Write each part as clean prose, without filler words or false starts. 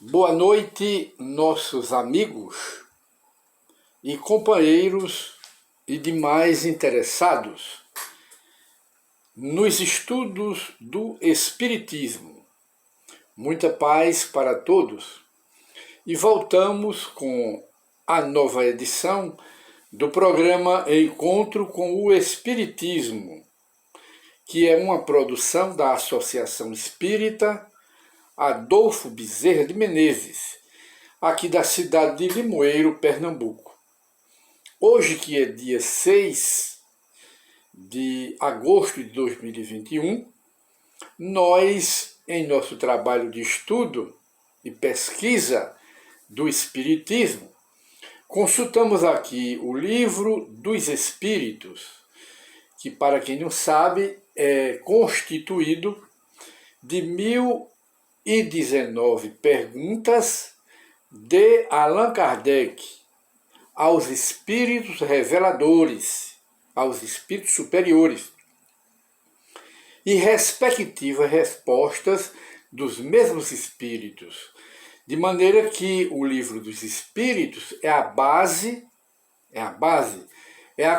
Boa noite, nossos amigos e companheiros e demais interessados nos estudos do Espiritismo. Muita paz para todos. E voltamos com a nova edição do programa Encontro com o Espiritismo, que é uma produção da Associação Espírita Adolfo Bezerra de Menezes, aqui da cidade de Limoeiro, Pernambuco. Hoje, que é dia 6 de agosto de 2021, nós, em nosso trabalho de estudo e pesquisa do Espiritismo, consultamos aqui o Livro dos Espíritos, que, para quem não sabe, é constituído de 1019 perguntas de Allan Kardec aos espíritos reveladores, aos espíritos superiores, e respectivas respostas dos mesmos espíritos, de maneira que o Livro dos Espíritos é a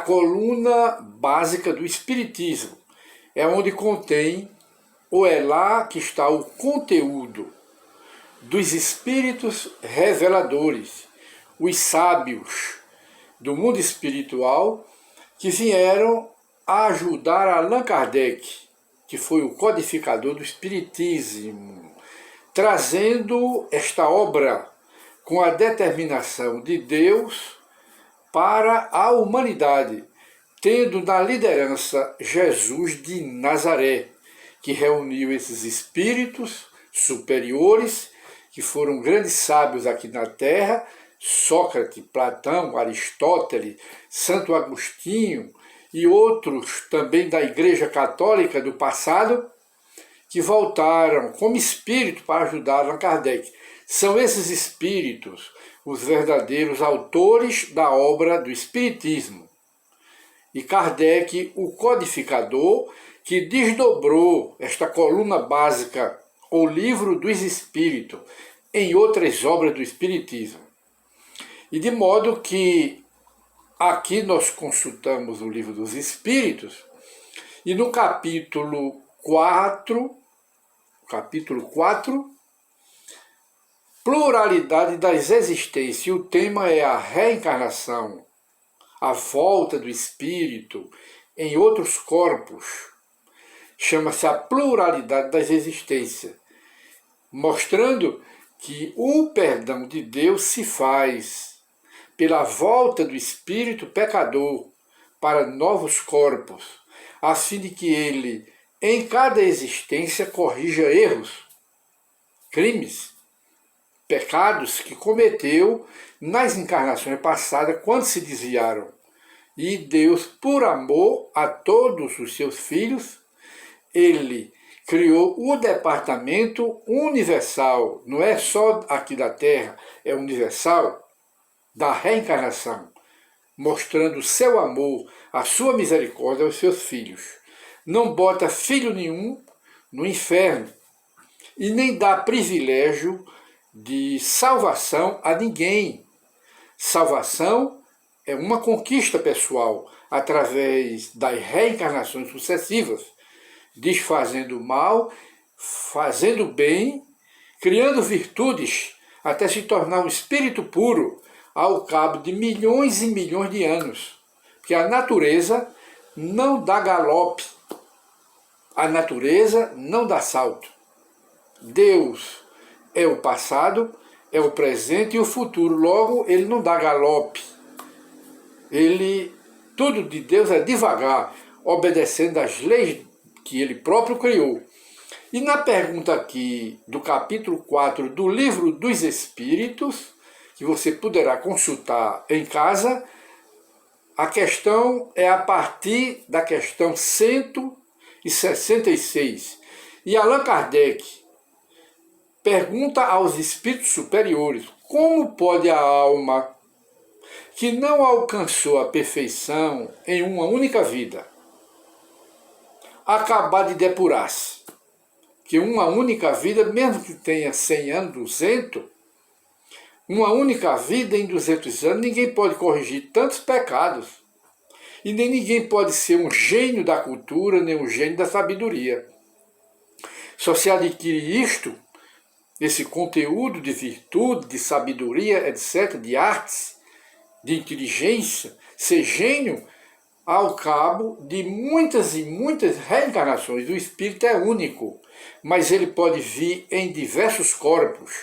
coluna básica do Espiritismo, é onde contém, ou é lá que está o conteúdo dos espíritos reveladores, os sábios do mundo espiritual que vieram a ajudar Allan Kardec, que foi o codificador do Espiritismo, trazendo esta obra com a determinação de Deus para a humanidade, tendo na liderança Jesus de Nazaré, que reuniu esses espíritos superiores, que foram grandes sábios aqui na Terra, Sócrates, Platão, Aristóteles, Santo Agostinho e outros também da Igreja Católica do passado, que voltaram como espírito para ajudar Allan Kardec. São esses espíritos os verdadeiros autores da obra do Espiritismo. E Kardec, o codificador, que desdobrou esta coluna básica, o Livro dos Espíritos, em outras obras do Espiritismo. E de modo que aqui nós consultamos o Livro dos Espíritos, e no capítulo 4, pluralidade das existências, e o tema é a reencarnação, a volta do espírito em outros corpos, chama-se a pluralidade das existências, mostrando que o perdão de Deus se faz pela volta do espírito pecador para novos corpos, a fim de que ele, em cada existência, corrija erros, crimes, pecados que cometeu nas encarnações passadas quando se desviaram. E Deus, por amor a todos os seus filhos, ele criou o departamento universal, não é só aqui da Terra, é universal, da reencarnação, mostrando o seu amor, a sua misericórdia aos seus filhos. Não bota filho nenhum no inferno e nem dá privilégio de salvação a ninguém. Salvação é uma conquista pessoal através das reencarnações sucessivas, desfazendo o mal, fazendo o bem, criando virtudes, até se tornar um espírito puro ao cabo de milhões e milhões de anos. Porque a natureza não dá galope, a natureza não dá salto. Deus é o passado, é o presente e o futuro, logo ele não dá galope. Tudo de Deus é devagar, obedecendo às leis que ele próprio criou. E na pergunta aqui do capítulo 4 do Livro dos Espíritos, que você poderá consultar em casa, a questão é a partir da questão 166. E Allan Kardec pergunta aos espíritos superiores: como pode a alma que não alcançou a perfeição em uma única vida acabar de depurar-se? que uma única vida, mesmo que tenha 100 anos, 200, uma única vida em 200 anos, ninguém pode corrigir tantos pecados. E nem ninguém pode ser um gênio da cultura, nem um gênio da sabedoria. Só se adquire isto, esse conteúdo de virtude, de sabedoria, etc., de artes, de inteligência, ser gênio, ao cabo de muitas e muitas reencarnações. O espírito é único, mas ele pode vir em diversos corpos.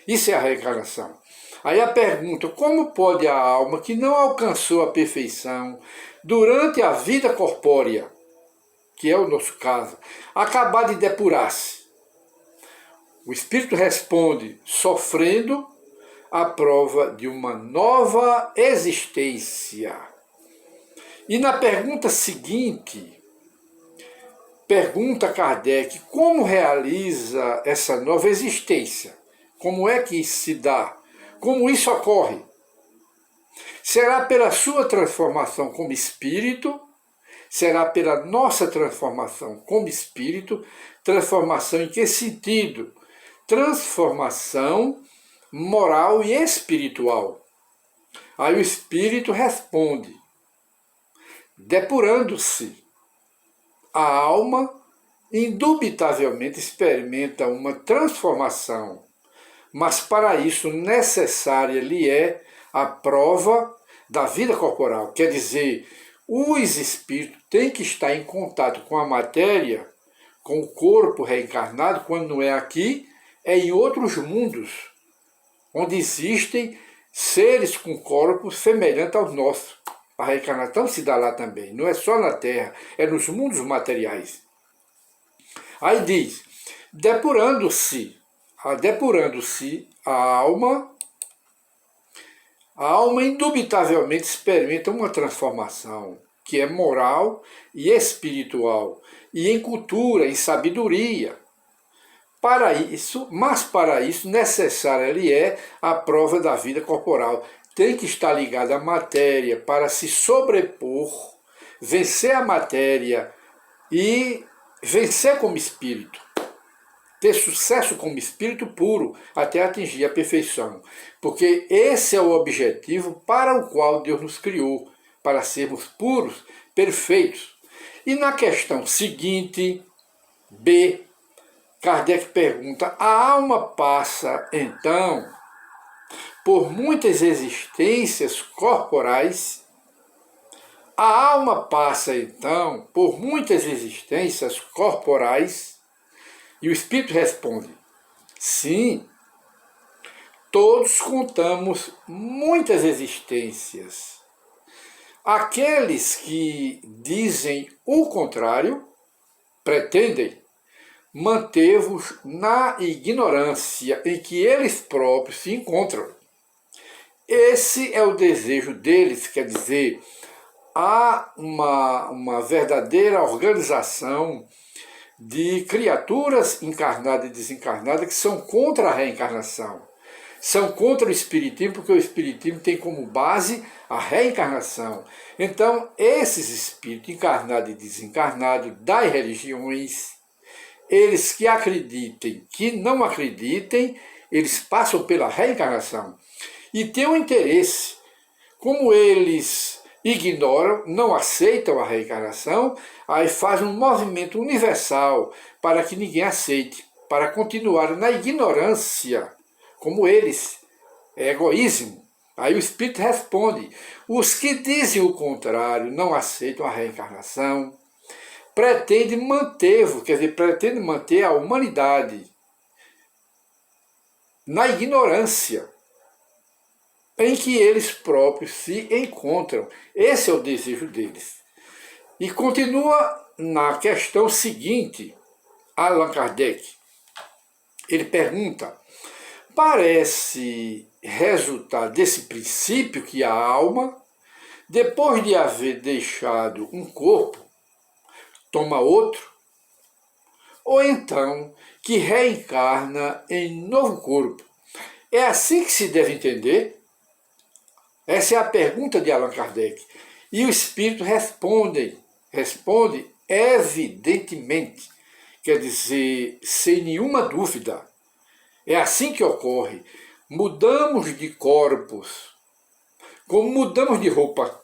Isso é a reencarnação. Aí a pergunta, como pode a alma que não alcançou a perfeição durante a vida corpórea, que é o nosso caso, acabar de depurar-se? O espírito responde, sofrendo a prova de uma nova existência. E na pergunta seguinte, pergunta Kardec, como realiza essa nova existência? Como é que isso se dá? Como isso ocorre? Será pela sua transformação como espírito? Será pela nossa transformação como espírito? Transformação em que sentido? Transformação moral e espiritual. Aí o espírito responde, depurando-se, a alma indubitavelmente experimenta uma transformação, mas para isso necessária lhe é a prova da vida corporal. Quer dizer, os espíritos têm que estar em contato com a matéria, com o corpo reencarnado, quando não é aqui, é em outros mundos, onde existem seres com corpos semelhantes aos nossos. A reencarnação se dá lá também, não é só na Terra, é nos mundos materiais. Aí diz, depurando-se a alma indubitavelmente experimenta uma transformação, que é moral e espiritual, e em cultura, em sabedoria. Para isso necessária lhe é a prova da vida corporal. Tem que estar ligada à matéria para se sobrepor, vencer a matéria e vencer como espírito. Ter sucesso como espírito puro até atingir a perfeição. Porque esse é o objetivo para o qual Deus nos criou, para sermos puros, perfeitos. E na questão seguinte, B, Kardec pergunta, a alma passa, então, por muitas existências corporais? A alma passa, então, por muitas existências corporais? E o espírito responde, sim, todos contamos muitas existências. Aqueles que dizem o contrário, pretendem manter-vos na ignorância em que eles próprios se encontram. Esse é o desejo deles, quer dizer, há uma verdadeira organização de criaturas encarnadas e desencarnadas que são contra a reencarnação. São contra o espiritismo, porque o espiritismo tem como base a reencarnação. Então, esses espíritos encarnados e desencarnados das religiões, eles que acreditem, que não acreditem, eles passam pela reencarnação. E têm um interesse. Como eles ignoram, não aceitam a reencarnação, aí fazem um movimento universal para que ninguém aceite, para continuar na ignorância, como eles. É egoísmo. Aí o Espírito responde, os que dizem o contrário, não aceitam a reencarnação, pretendem manter-vos, quer dizer, pretendem manter a humanidade na ignorância em que eles próprios se encontram. Esse é o desejo deles. E continua na questão seguinte, Allan Kardec. Ele pergunta, parece resultar desse princípio que a alma, depois de haver deixado um corpo, toma outro, ou então que reencarna em novo corpo. É assim que se deve entender? Essa é a pergunta de Allan Kardec. E o Espírito responde evidentemente quer dizer, sem nenhuma dúvida. É assim que ocorre. Mudamos de corpos, como mudamos de roupa.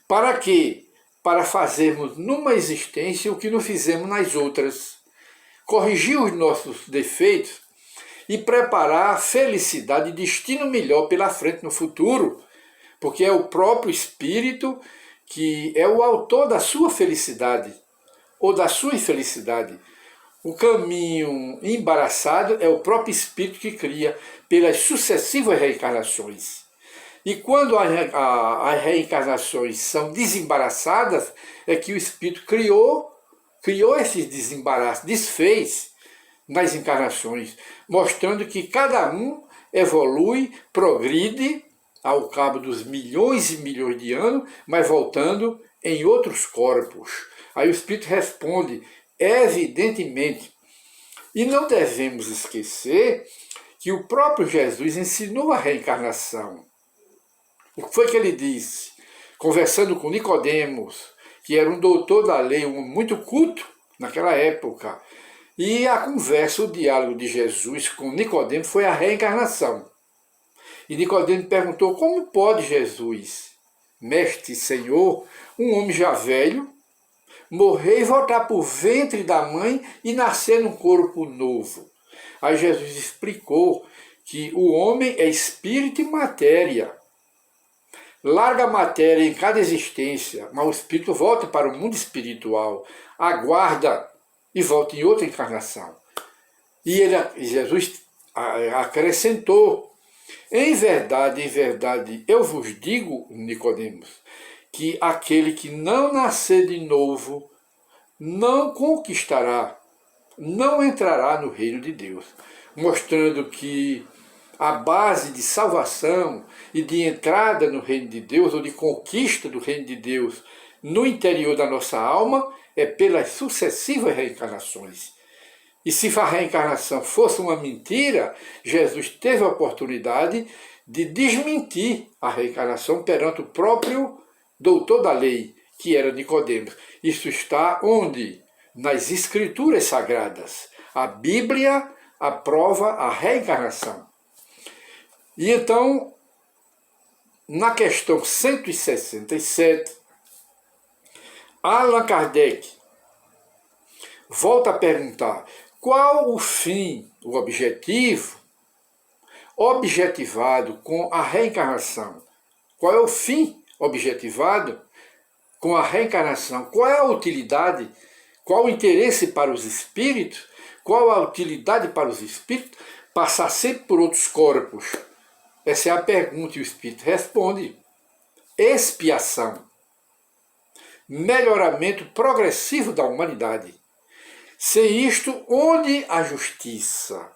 Para quê? Para fazermos numa existência o que não fizemos nas outras. Corrigir os nossos defeitos e preparar a felicidade e destino melhor pela frente no futuro, porque é o próprio Espírito que é o autor da sua felicidade ou da sua infelicidade. O caminho embaraçado é o próprio Espírito que cria pelas sucessivas reencarnações. E quando as reencarnações são desembaraçadas, é que o Espírito criou esses desembaraços, desfez nas encarnações, mostrando que cada um evolui, progride ao cabo dos milhões e milhões de anos, mas voltando em outros corpos. Aí o Espírito responde, evidentemente. E não devemos esquecer que o próprio Jesus ensinou a reencarnação. O que foi que ele disse? Conversando com Nicodemos, que era um doutor da lei, um muito culto naquela época. E a conversa, o diálogo de Jesus com Nicodemos foi a reencarnação. E Nicodemos perguntou, como pode Jesus, mestre, Senhor, um homem já velho, morrer e voltar para o ventre da mãe e nascer num corpo novo? Aí Jesus explicou que o homem é espírito e matéria. Larga a matéria em cada existência, mas o espírito volta para o mundo espiritual, aguarda e volta em outra encarnação. E Jesus acrescentou, em verdade, eu vos digo, Nicodemos, que aquele que não nascer de novo não conquistará, não entrará no reino de Deus, mostrando que a base de salvação e de entrada no reino de Deus, ou de conquista do reino de Deus no interior da nossa alma, é pelas sucessivas reencarnações. E se a reencarnação fosse uma mentira, Jesus teve a oportunidade de desmentir a reencarnação perante o próprio doutor da lei, que era Nicodemos. Isso está onde? Nas Escrituras Sagradas. A Bíblia aprova a reencarnação. E então, na questão 167, Allan Kardec volta a perguntar qual o fim, o objetivo, objetivado com a reencarnação. Qual é o fim objetivado com a reencarnação? Qual é a utilidade? Qual o interesse para os espíritos? Qual a utilidade para os espíritos? Passar sempre por outros corpos. Essa é a pergunta e o Espírito responde. Expiação. Melhoramento progressivo da humanidade. Sem isto, onde a justiça?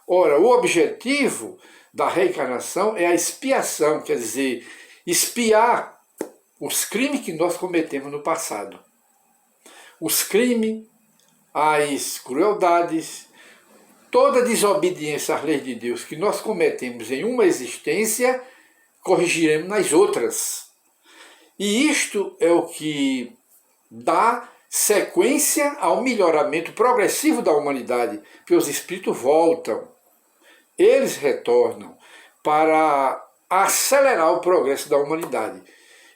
Ora, o objetivo da reencarnação é a expiação, quer dizer, expiar os crimes que nós cometemos no passado. Os crimes, as crueldades, toda desobediência às leis de Deus que nós cometemos em uma existência, corrigiremos nas outras. E isto é o que dá sequência ao melhoramento progressivo da humanidade, que os espíritos voltam, eles retornam para acelerar o progresso da humanidade.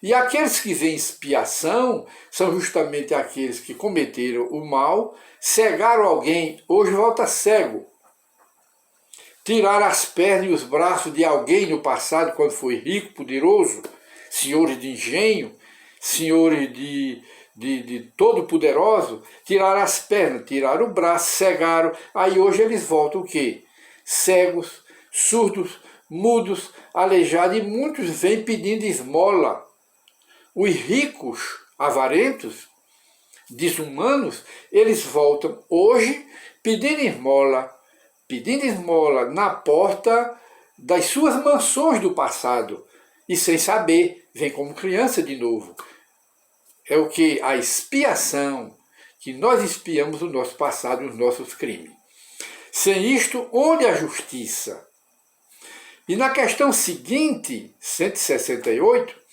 E aqueles que veem expiação são justamente aqueles que cometeram o mal, cegaram alguém, hoje volta cego. Tiraram as pernas e os braços de alguém no passado, quando foi rico, poderoso, senhores de engenho, senhores de todo-poderoso, tiraram as pernas, tiraram o braço, cegaram, aí hoje eles voltam o quê? Cegos, surdos, mudos, aleijados, e muitos vêm pedindo esmola. Os ricos, avarentos, desumanos, eles voltam hoje pedindo esmola na porta das suas mansões do passado, e sem saber, vem como criança de novo. É o que? A expiação, que nós expiamos o nosso passado e os nossos crimes. Sem isto, onde a justiça? E na questão seguinte, 168,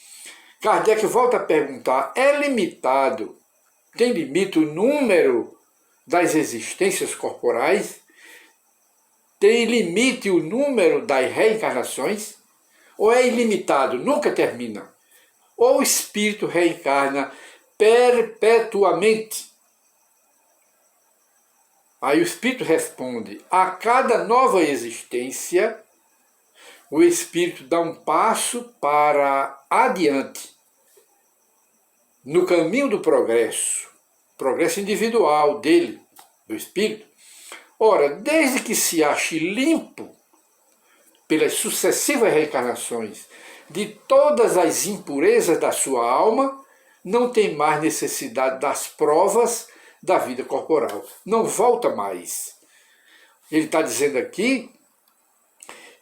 Kardec volta a perguntar, é limitado, tem limite o número das existências corporais? Tem limite o número das reencarnações? Ou é ilimitado, nunca termina? Ou o espírito reencarna perpetuamente? Aí o espírito responde: a cada nova existência, o espírito dá um passo para adiante, no caminho do progresso individual dele, do espírito. Ora, desde que se ache limpo pelas sucessivas reencarnações de todas as impurezas da sua alma, não tem mais necessidade das provas da vida corporal. Não volta mais. Ele está dizendo aqui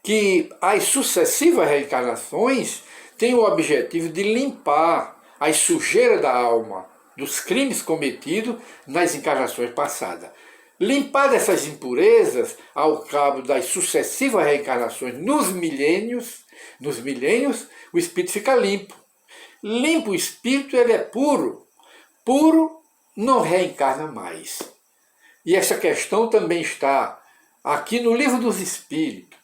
que as sucessivas reencarnações têm o objetivo de limpar as sujeiras da alma, dos crimes cometidos nas encarnações passadas. Limpar essas impurezas ao cabo das sucessivas reencarnações nos milênios, o espírito fica limpo. Limpo o espírito, ele é puro. Puro não reencarna mais. E essa questão também está aqui no Livro dos Espíritos,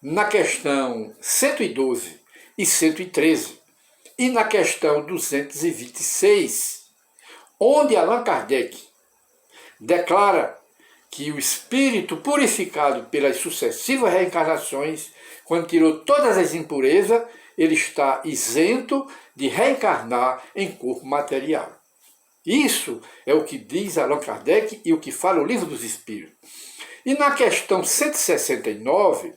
na questão 112 e 113, e na questão 226, onde Allan Kardec declara que o espírito purificado pelas sucessivas reencarnações, quando tirou todas as impurezas, ele está isento de reencarnar em corpo material. Isso é o que diz Allan Kardec e o que fala o Livro dos Espíritos. E na questão 169,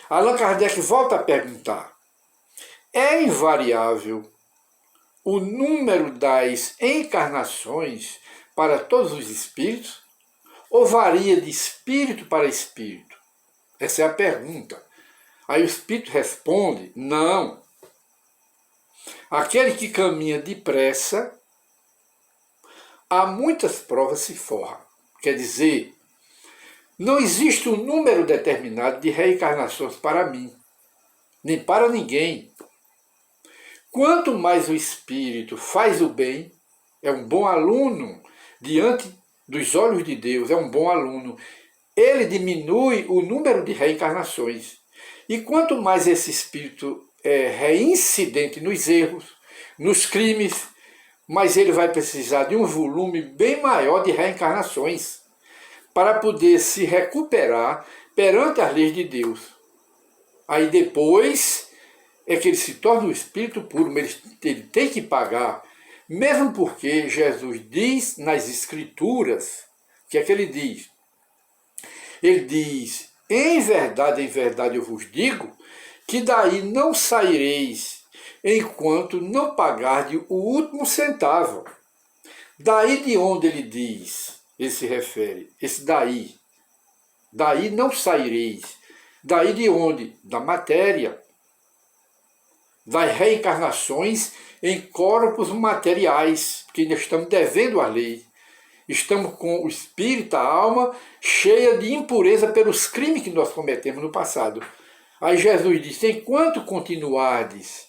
Allan Kardec volta a perguntar: é invariável o número das encarnações para todos os espíritos? Ou varia de espírito para espírito? Essa é a pergunta. Aí o espírito responde: não. Aquele que caminha depressa, há muitas provas se forra. Quer dizer, não existe um número determinado de reencarnações para mim, nem para ninguém. Quanto mais o espírito faz o bem, é um bom aluno diante dos olhos de Deus, é um bom aluno, ele diminui o número de reencarnações. E quanto mais esse espírito é reincidente nos erros, nos crimes, mais ele vai precisar de um volume bem maior de reencarnações para poder se recuperar perante as leis de Deus. Aí depois é que ele se torna um espírito puro, mas ele tem que pagar, mesmo porque Jesus diz nas Escrituras, o que é que ele diz? Ele diz: em verdade eu vos digo, que daí não saireis, enquanto não pagardes o último centavo. Daí de onde ele diz, ele se refere, esse daí. Daí não saireis. Daí de onde? Da matéria. Das reencarnações em corpos materiais, porque ainda estamos devendo a lei. Estamos com o espírito, a alma, cheia de impureza pelos crimes que nós cometemos no passado. Aí Jesus diz: enquanto continuardes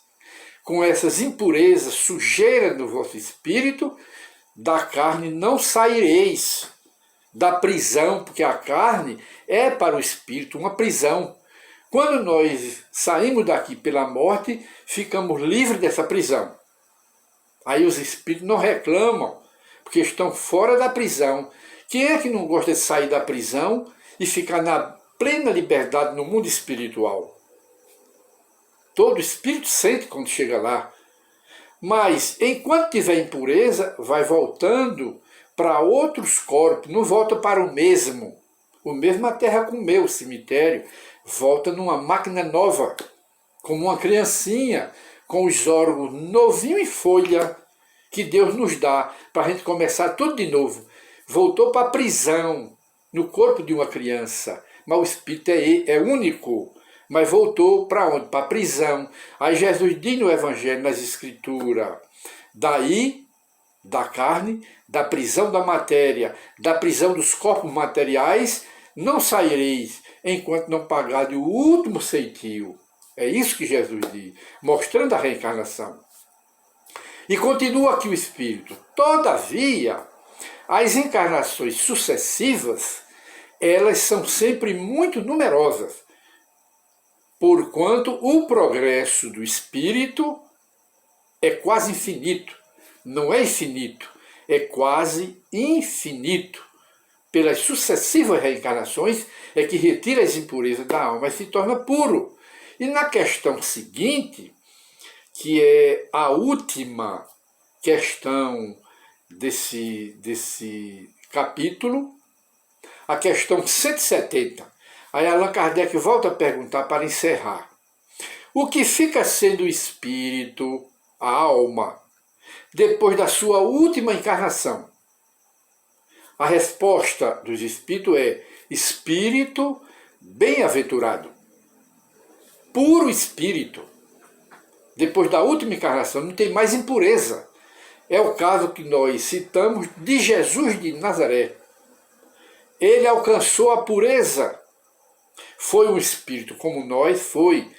com essas impurezas, sujeiras no vosso espírito, da carne não saireis, da prisão, porque a carne é para o espírito uma prisão. Quando nós saímos daqui pela morte, ficamos livres dessa prisão. Aí os espíritos não reclamam, porque estão fora da prisão. Quem é que não gosta de sair da prisão e ficar na plena liberdade no mundo espiritual? Todo espírito sente quando chega lá. Mas, enquanto tiver impureza, vai voltando para outros corpos, não volta para o mesmo. O mesmo a terra comeu, o cemitério, volta numa máquina nova, como uma criancinha, com os órgãos novinhos em folha, que Deus nos dá, para a gente começar tudo de novo. Voltou para a prisão, no corpo de uma criança, mas o espírito é único. Mas voltou para onde? Para a prisão. Aí Jesus diz no Evangelho, nas Escrituras: daí, da carne, da prisão da matéria, da prisão dos corpos materiais, não saireis, enquanto não pagardes o último ceitil. É isso que Jesus diz, mostrando a reencarnação. E continua aqui o Espírito: todavia, As encarnações sucessivas, elas são sempre muito numerosas, porquanto o progresso do espírito é quase infinito. Não é infinito, é quase infinito. Pelas sucessivas reencarnações é que retira as impurezas da alma e se torna puro. E na questão seguinte, que é a última questão desse capítulo, a questão 170, aí Allan Kardec volta a perguntar para encerrar. O que fica sendo o espírito, a alma, depois da sua última encarnação? A resposta dos espíritos é espírito bem-aventurado, puro espírito. Depois da última encarnação não tem mais impureza. É o caso que nós citamos de Jesus de Nazaré. Ele alcançou a pureza. Foi um espírito como nós, foi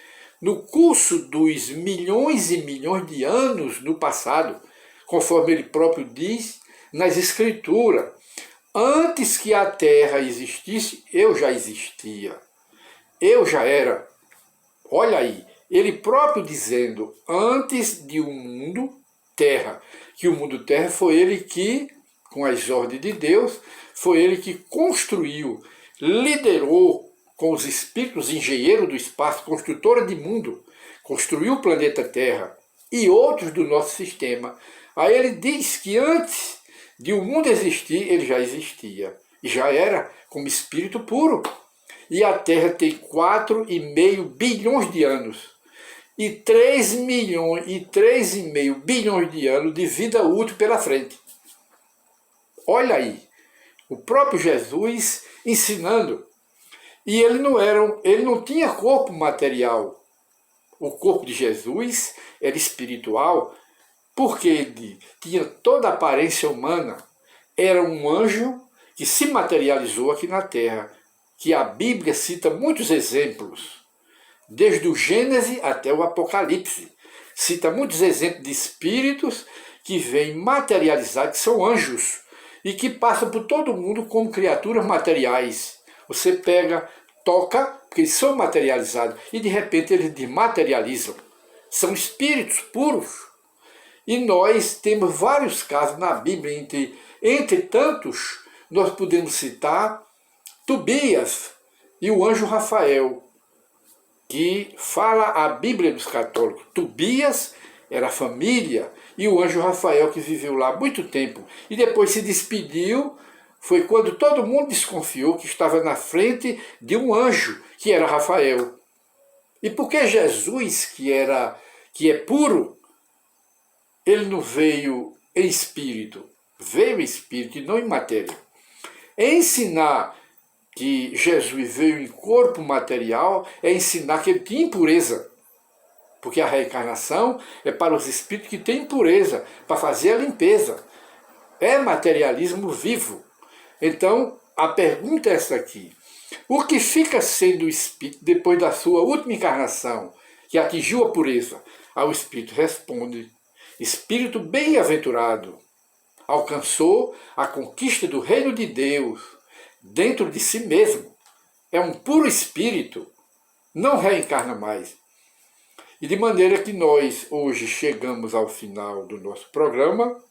no curso dos milhões e milhões de anos no passado, conforme ele próprio diz nas Escrituras. Antes que a Terra existisse, eu já existia. Eu já era. Olha aí, ele próprio dizendo, antes de um mundo, Terra, que o mundo Terra foi ele que, com as ordens de Deus, foi ele que construiu, liderou com os espíritos engenheiros do espaço, construtora de mundo, construiu o planeta Terra e outros do nosso sistema. Aí ele diz que antes de o mundo existir, ele já existia, e já era como espírito puro. E a Terra tem 4,5 bilhões de anos. E 3,5 bilhões de anos de vida útil pela frente. Olha aí, o próprio Jesus ensinando. E ele não tinha corpo material. O corpo de Jesus era espiritual, porque ele tinha toda a aparência humana. Era um anjo que se materializou aqui na Terra, que a Bíblia cita muitos exemplos. Desde o Gênesis até o Apocalipse. Cita muitos exemplos de espíritos que vêm materializados, que são anjos, e que passam por todo mundo como criaturas materiais. Você pega, toca, porque eles são materializados, e de repente eles desmaterializam. São espíritos puros. E nós temos vários casos na Bíblia, entre tantos, nós podemos citar Tobias e o anjo Rafael, que fala a Bíblia dos católicos. Tobias era a família e o anjo Rafael que viveu lá há muito tempo e depois se despediu. Foi quando todo mundo desconfiou que estava na frente de um anjo, que era Rafael. E porque Jesus, que é puro, ele não veio em espírito, veio em espírito e não em matéria. Ensinar que Jesus veio em corpo material é ensinar que ele tinha impureza. Porque a reencarnação é para os espíritos que têm impureza, para fazer a limpeza. É materialismo vivo. Então, a pergunta é essa aqui. O que fica sendo o espírito depois da sua última encarnação, que atingiu a pureza? Aí o espírito responde, espírito bem-aventurado, alcançou a conquista do reino de Deus, dentro de si mesmo. É um puro espírito, não reencarna mais. E de maneira que nós hoje chegamos ao final do nosso programa,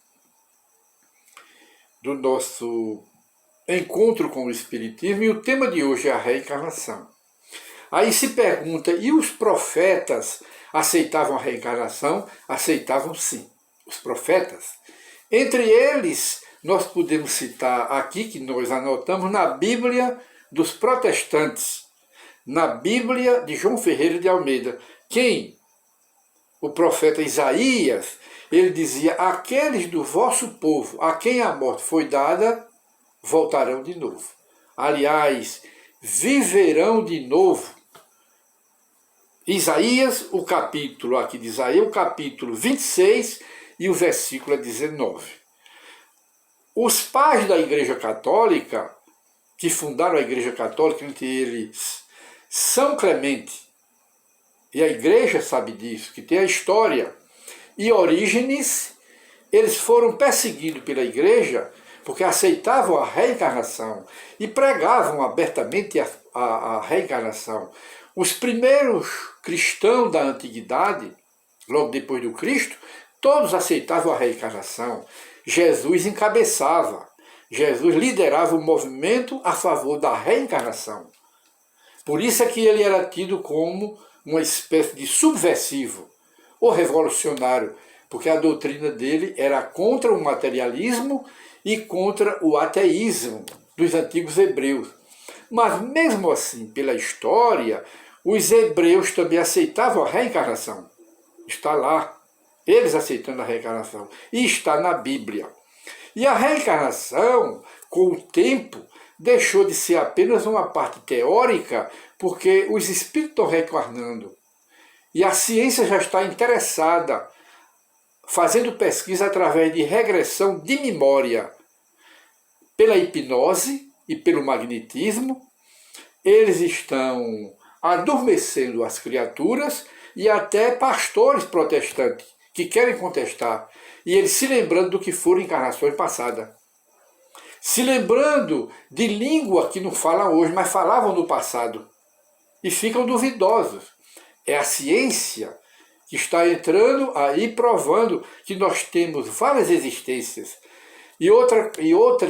do nosso encontro com o Espiritismo, e o tema de hoje é a reencarnação. Aí se pergunta, e os profetas aceitavam a reencarnação? Aceitavam sim, os profetas. Entre eles, nós podemos citar aqui, que nós anotamos na Bíblia dos protestantes, na Bíblia de João Ferreira de Almeida. Quem? O profeta Isaías, ele dizia, aqueles do vosso povo, a quem a morte foi dada, voltarão de novo. Aliás, viverão de novo. Isaías, o capítulo aqui de Isaías, o capítulo 26 e o versículo 19. Os pais da Igreja Católica, que fundaram a Igreja Católica, entre eles São Clemente, e a Igreja sabe disso, que tem a história, e Orígenes, eles foram perseguidos pela Igreja porque aceitavam a reencarnação e pregavam abertamente a reencarnação. Os primeiros cristãos da antiguidade, logo depois do Cristo, todos aceitavam a reencarnação. Jesus encabeçava, Jesus liderava o movimento a favor da reencarnação. Por isso é que ele era tido como uma espécie de subversivo ou revolucionário, porque a doutrina dele era contra o materialismo e contra o ateísmo dos antigos hebreus. Mas mesmo assim, pela história, os hebreus também aceitavam a reencarnação. Está lá, eles aceitando a reencarnação, e está na Bíblia. E a reencarnação, com o tempo, deixou de ser apenas uma parte teórica, porque os espíritos estão reencarnando. E a ciência já está interessada, fazendo pesquisa através de regressão de memória, pela hipnose e pelo magnetismo. Eles estão adormecendo as criaturas e até pastores protestantes que querem contestar. E eles se lembrando do que foram encarnações passadas. Se lembrando de língua que não falam hoje, mas falavam no passado. E ficam duvidosos. É a ciência que está entrando aí provando que nós temos várias existências. E outra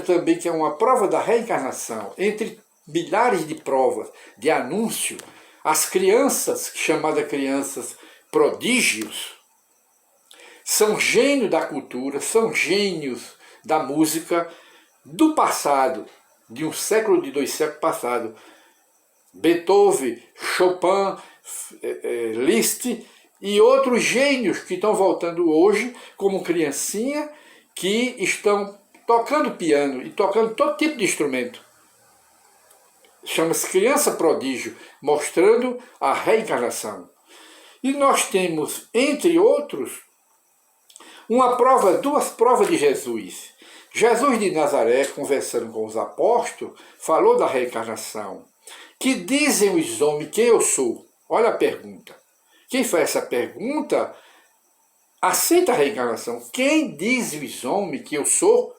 também que é uma prova da reencarnação, entre milhares de provas, de anúncio, as crianças, chamadas crianças prodígios, são gênios da cultura, são gênios da música do passado, de um século, de 2 séculos passado. Beethoven, Chopin, Liszt e outros gênios que estão voltando hoje como criancinha, que estão tocando piano e tocando todo tipo de instrumento. Chama-se criança prodígio, mostrando a reencarnação. E nós temos, entre outros, duas provas de Jesus. Jesus de Nazaré, conversando com os apóstolos, falou da reencarnação. Que dizem os homens quem eu sou? Olha a pergunta. Quem faz essa pergunta aceita a reencarnação. Quem diz os homens que eu sou?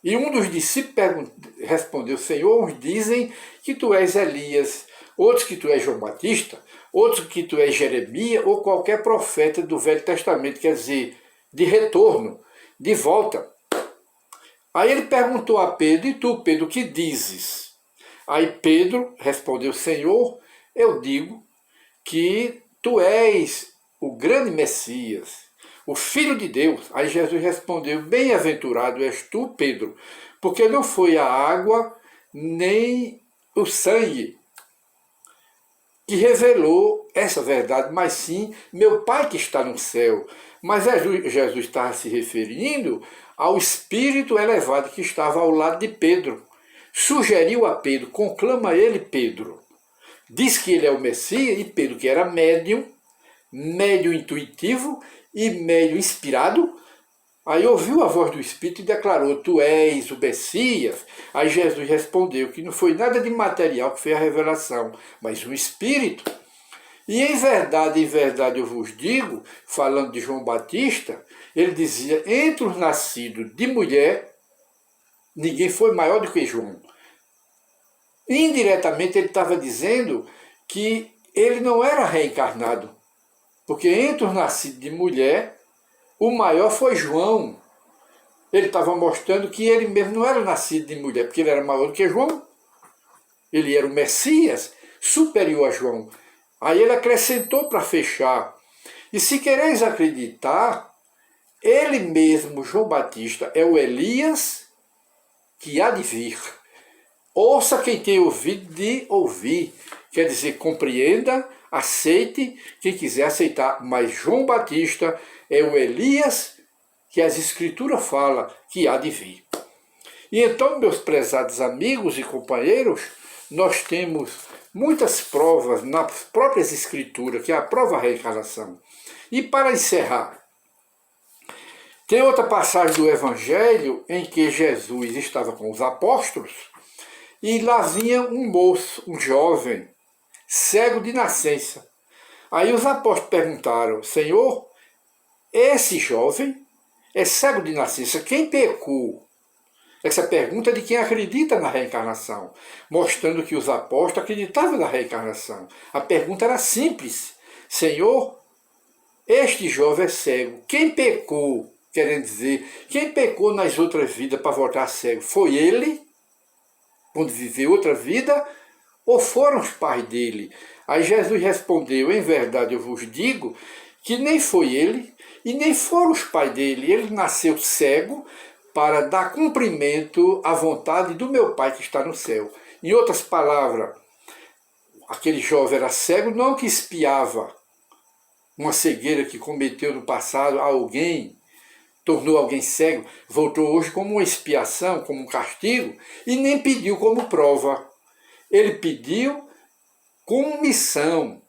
E um dos discípulos respondeu, Senhor, uns dizem que tu és Elias, outros que tu és João Batista, outros que tu és Jeremias ou qualquer profeta do Velho Testamento, quer dizer, de retorno, de volta. Aí ele perguntou a Pedro, e tu, Pedro, o que dizes? Aí Pedro respondeu, Senhor, eu digo que tu és o grande Messias, o Filho de Deus. Aí Jesus respondeu, bem-aventurado és tu, Pedro, porque não foi a água nem o sangue que revelou essa verdade, mas sim meu Pai que está no céu. Mas Jesus estava se referindo ao espírito elevado que estava ao lado de Pedro. Sugeriu a Pedro, conclama ele Pedro. Diz que ele é o Messias, e Pedro, que era médium intuitivo e médium inspirado, aí ouviu a voz do Espírito e declarou, tu és o Messias. Aí Jesus respondeu que não foi nada de material que fez a revelação, mas um Espírito. E em verdade eu vos digo, falando de João Batista, ele dizia, entre os nascidos de mulher, ninguém foi maior do que João. Indiretamente ele estava dizendo que ele não era reencarnado, porque entre os nascidos de mulher, o maior foi João. Ele estava mostrando que ele mesmo não era nascido de mulher, porque ele era maior do que João. Ele era o Messias, superior a João. Aí ele acrescentou para fechar. E se quereis acreditar, ele mesmo, João Batista, é o Elias que há de vir. Ouça quem tem ouvido de ouvir. Quer dizer, compreenda, aceite, quem quiser aceitar. Mas João Batista é o Elias que as Escrituras falam que há de vir. E então, meus prezados amigos e companheiros, nós temos muitas provas nas próprias Escrituras, que aprova a reencarnação. E para encerrar, tem outra passagem do Evangelho em que Jesus estava com os apóstolos e lá vinha um moço, um jovem, cego de nascença. Aí os apóstolos perguntaram, Senhor, esse jovem é cego de nascença, quem pecou? Essa pergunta é de quem acredita na reencarnação, mostrando que os apóstolos acreditavam na reencarnação. A pergunta era simples: Senhor, este jovem é cego. Quem pecou? Querendo dizer, quem pecou nas outras vidas para voltar cego? Foi ele, quando viveu outra vida, ou foram os pais dele? Aí Jesus respondeu: em verdade eu vos digo que nem foi ele e nem foram os pais dele. Ele nasceu cego para dar cumprimento à vontade do meu Pai que está no céu. Em outras palavras, aquele jovem era cego não que espiava uma cegueira que cometeu no passado a alguém, tornou alguém cego, voltou hoje como uma expiação, como um castigo, e nem pediu como prova. Ele pediu como missão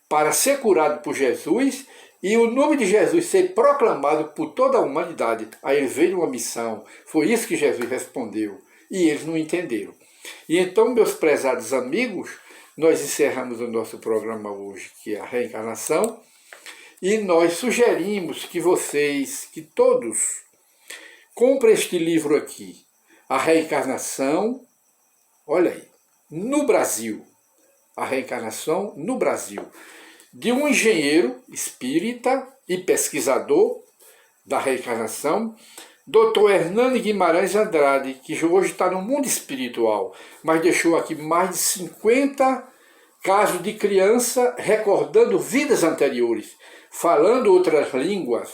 para ser curado por Jesus e o nome de Jesus ser proclamado por toda a humanidade. Aí ele veio uma missão. Foi isso que Jesus respondeu. E eles não entenderam. E então, meus prezados amigos, nós encerramos o nosso programa hoje, que é a reencarnação, e nós sugerimos que vocês, que todos, comprem este livro aqui, A Reencarnação, olha aí, no Brasil. A Reencarnação no Brasil, de um engenheiro espírita e pesquisador da reencarnação, Dr. Hernani Guimarães Andrade, que hoje está no mundo espiritual, mas deixou aqui mais de 50 casos de criança recordando vidas anteriores, falando outras línguas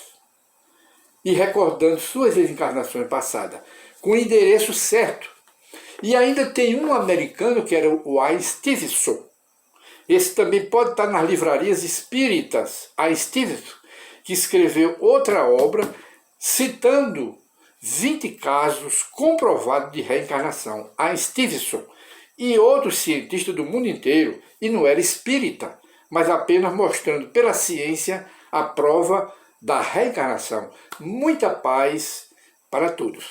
e recordando suas encarnações passadas, com o endereço certo. E ainda tem um americano que era o Ian Stevenson. Esse também pode estar nas livrarias espíritas, Ian Stevenson, que escreveu outra obra citando 20 casos comprovados de reencarnação. Ian Stevenson e outros cientistas do mundo inteiro, e não era espírita, mas apenas mostrando pela ciência a prova da reencarnação. Muita paz para todos.